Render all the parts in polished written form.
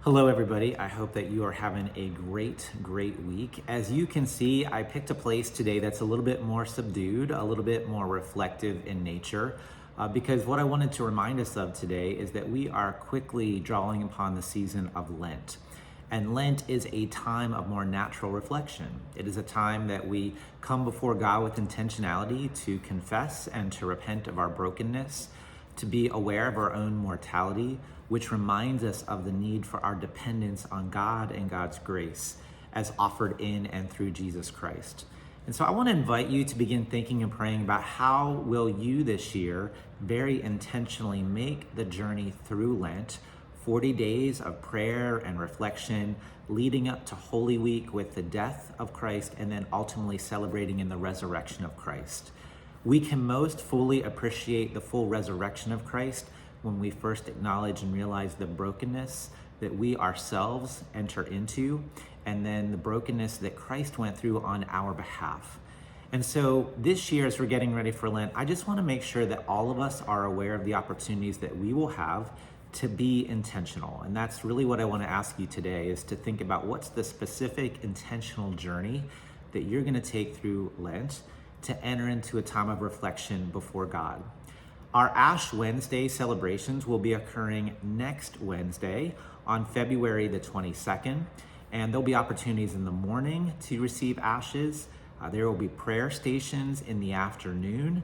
Hello, everybody. I hope that you are having a great week. As you can see, I picked a place today that's a little bit more subdued, a little bit more reflective in nature, because what I wanted to remind us of today is that we are quickly drawing upon the season of Lent. And Lent is a time of more natural reflection. It is a time that we come before God with intentionality to confess and to repent of our brokenness, to be aware of our own mortality, which reminds us of the need for our dependence on God and God's grace as offered in and through Jesus Christ. And so I want to invite you to begin thinking and praying about how will you this year very intentionally make the journey through Lent, 40 days of prayer and reflection leading up to Holy Week with the death of Christ and then ultimately celebrating in the resurrection of Christ. We can most fully appreciate the full resurrection of Christ when we first acknowledge and realize the brokenness that we ourselves enter into, and then the brokenness that Christ went through on our behalf. And so this year, as we're getting ready for Lent, I just want to make sure that all of us are aware of the opportunities that we will have to be intentional. And that's really what I want to ask you today, is to think about what's the specific intentional journey that you're going to take through Lent to enter into a time of reflection before God. Our Ash Wednesday celebrations will be occurring next Wednesday on February the 22nd, and there'll be opportunities in the morning to receive ashes. There will be prayer stations in the afternoon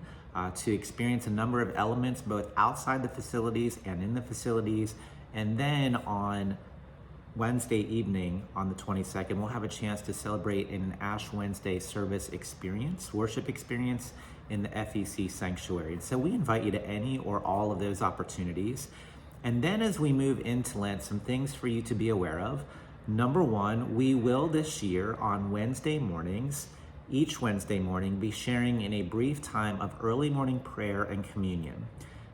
to experience a number of elements both outside the facilities and in the facilities. And then on Wednesday evening on the 22nd, we'll have a chance to celebrate in an Ash Wednesday service experience, worship experience in the FEC sanctuary. And so we invite you to any or all of those opportunities. And then as we move into Lent, some things for you to be aware of. Number one, we will this year on Wednesday mornings, each Wednesday morning, be sharing in a brief time of early morning prayer and communion.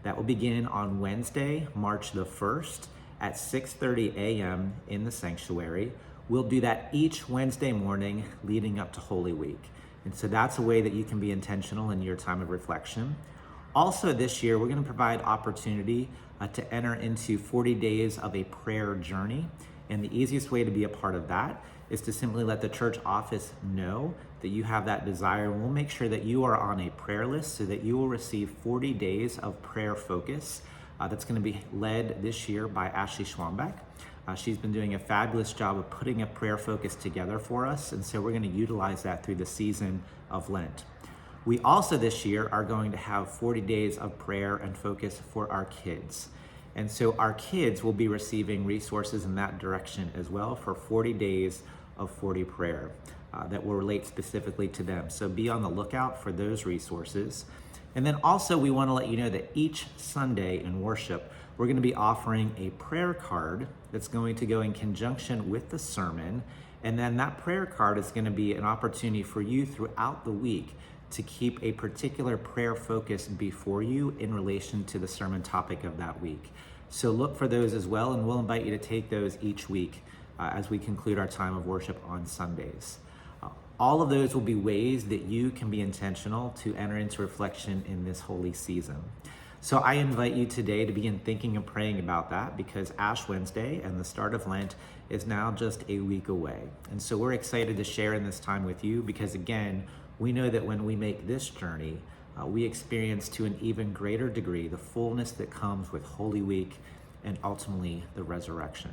That will begin on Wednesday, March the 1st, at 6:30 a.m. in the sanctuary. We'll do that each Wednesday morning leading up to Holy Week. And so that's a way that you can be intentional in your time of reflection. Also this year, we're going to provide opportunity to enter into 40 days of a prayer journey. And the easiest way to be a part of that is to simply let the church office know that you have that desire. And we'll make sure that you are on a prayer list so that you will receive 40 days of prayer focus. That's going to be led this year by Ashley Schwambeck. She's been doing a fabulous job of putting a prayer focus together for us, and so we're going to utilize that through the season of Lent. We also this year are going to have 40 days of prayer and focus for our kids. And so our kids will be receiving resources in that direction as well for 40 days of 40 prayer that will relate specifically to them. So be on the lookout for those resources. And then also we want to let you know that each Sunday in worship, we're going to be offering a prayer card that's going to go in conjunction with the sermon. And then that prayer card is going to be an opportunity for you throughout the week to keep a particular prayer focus before you in relation to the sermon topic of that week. So look for those as well, and we'll invite you to take those each week as we conclude our time of worship on Sundays. All of those will be ways that you can be intentional to enter into reflection in this holy season. So I invite you today to begin thinking and praying about that, because Ash Wednesday and the start of Lent is now just a week away. And so we're excited to share in this time with you, because again, we know that when we make this journey, we experience to an even greater degree the fullness that comes with Holy Week and ultimately the resurrection.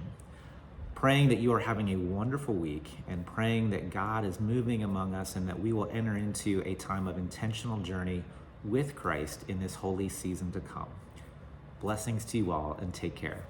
Praying that you are having a wonderful week, and praying that God is moving among us and that we will enter into a time of intentional journey with Christ in this holy season to come. Blessings to you all, and take care.